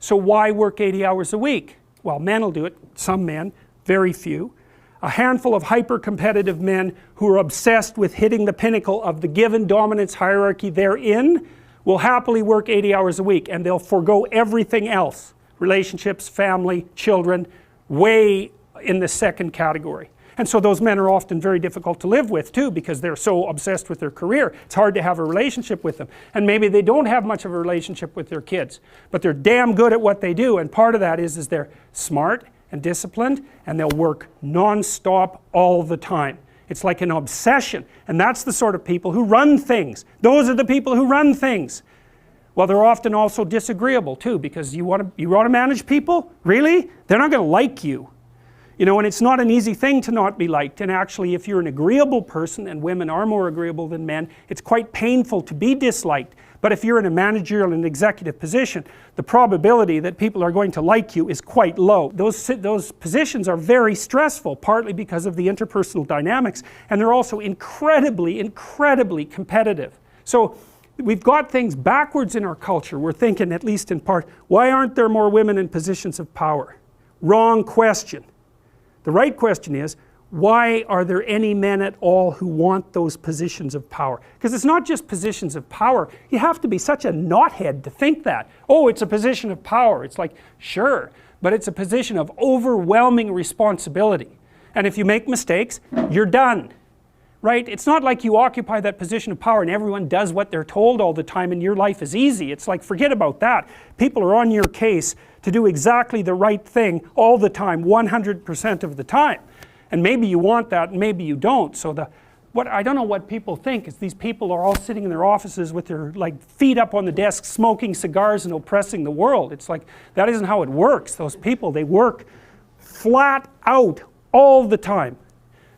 So why work 80 hours a week? Well, men will do it, some men, very few. A handful of hyper-competitive men who are obsessed with hitting the pinnacle of the given dominance hierarchy they're in will happily work 80 hours a week, and they'll forego everything else. Relationships, family, children, way in the second category. And so those men are often very difficult to live with too, because they're so obsessed with their career. It's hard to have a relationship with them. And maybe they don't have much of a relationship with their kids, but they're damn good at what they do, and part of that is they're smart and disciplined, and they'll work non-stop all the time. It's like an obsession, and that's the sort of people who run things. Those are the people who run things. Well, they're often also disagreeable too, because you want to manage people? Really? They're not going to like you. You know, and it's not an easy thing to not be liked, and actually if you're an agreeable person, and women are more agreeable than men, it's quite painful to be disliked. But if you're in a managerial and executive position, the probability that people are going to like you is quite low. Those positions are very stressful, partly because of the interpersonal dynamics, and they're also incredibly, incredibly competitive. So we've got things backwards in our culture. We're thinking, at least in part, why aren't there more women in positions of power? Wrong question. The right question is, why are there any men at all who want those positions of power? Because it's not just positions of power. You have to be such a knothead to think that. Oh, it's a position of power. It's like, sure, but it's a position of overwhelming responsibility. And if you make mistakes, you're done. Right? It's not like you occupy that position of power and everyone does what they're told all the time and your life is easy. It's like, forget about that. People are on your case to do exactly the right thing all the time, 100% of the time. And maybe you want that and maybe you don't. So I don't know what people think is these people are all sitting in their offices with their feet up on the desk smoking cigars and oppressing the world. It's like, that isn't how it works. Those people, they work flat out all the time.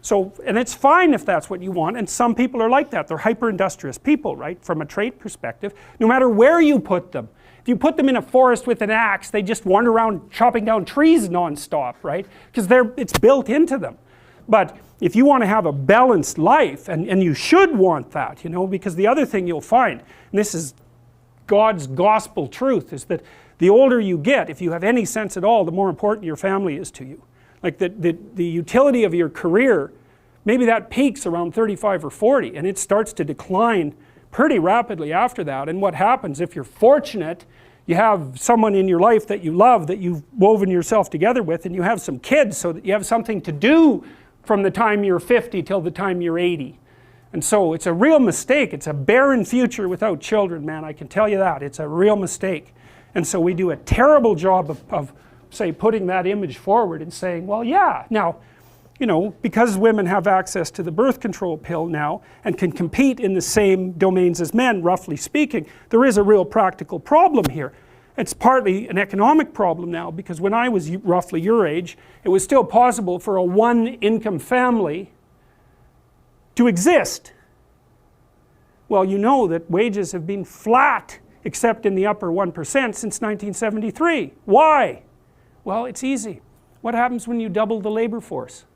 So, and it's fine if that's what you want, and some people are like that. They're hyper-industrious people, right, from a trait perspective, no matter where you put them. If you put them in a forest with an axe, they just wander around chopping down trees non-stop, right, because it's built into them. But if you want to have a balanced life, and you should want that, you know, because the other thing you'll find, and this is God's gospel truth, is that the older you get, if you have any sense at all, the more important your family is to you. Like the utility of your career, maybe that peaks around 35 or 40 and it starts to decline pretty rapidly after that. And what happens, if you're fortunate, you have someone in your life that you love, that you've woven yourself together with, and you have some kids so that you have something to do from the time you're 50 till the time you're 80. And so it's a real mistake. It's a barren future without children, man, I can tell you that. It's a real mistake. And so we do a terrible job of say, putting that image forward and saying, well, yeah, now, you know, because women have access to the birth control pill now and can compete in the same domains as men, roughly speaking, there is a real practical problem here. It's partly an economic problem now, because when I was roughly your age, it was still possible for a one-income family to exist. Well, you know that wages have been flat, except in the upper 1% since 1973. Why? Well, it's easy. What happens when you double the labor force?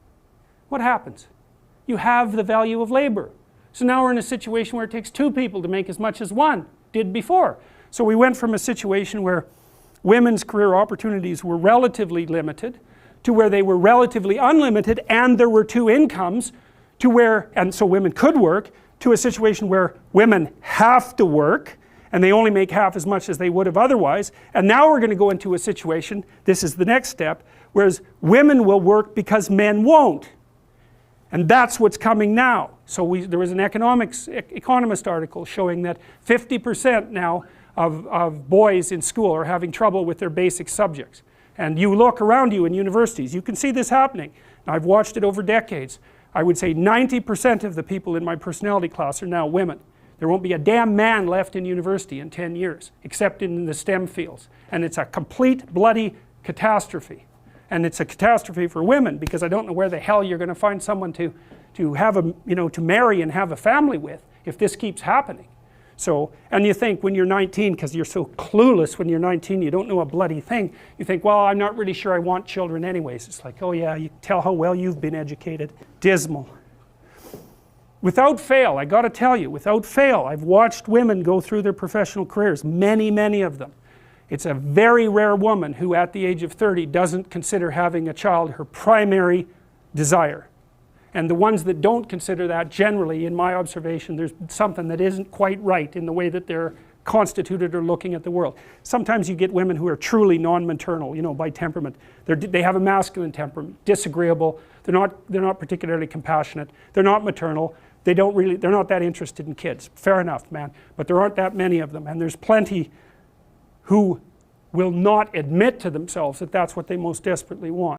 What happens? You have the value of labor. So now we're in a situation where it takes two people to make as much as one did before. So we went from a situation where women's career opportunities were relatively limited to where they were relatively unlimited and there were two incomes, to where, and so women could work, to a situation where women have to work and they only make half as much as they would have otherwise. And now we're going to go into a situation, this is the next step, whereas women will work because men won't. And that's what's coming now. So there was an economist article showing that 50% now of boys in school are having trouble with their basic subjects. And you look around you in universities, you can see this happening. I've watched it over decades. I would say 90% of the people in my personality class are now women. There won't be a damn man left in university in 10 years, except in the STEM fields. And it's a complete bloody catastrophe. And it's a catastrophe for women, because I don't know where the hell you're going to find someone to have a, you know, to marry and have a family with if this keeps happening. So, and you think when you're 19, because you're so clueless when you're 19, you don't know a bloody thing, you think, well, I'm not really sure I want children anyways. It's like, oh yeah, you tell how well you've been educated. Dismal. Without fail, I got to tell you, without fail, I've watched women go through their professional careers, many, many of them. It's a very rare woman who at the age of 30 doesn't consider having a child her primary desire. And the ones that don't consider that, generally, in my observation, there's something that isn't quite right in the way that they're constituted or looking at the world. Sometimes you get women who are truly non-maternal, you know, by temperament. They have a masculine temperament, disagreeable, they're not particularly compassionate, they're not maternal, they're not that interested in kids. Fair enough, man, but there aren't that many of them, and there's plenty who will not admit to themselves that that's what they most desperately want.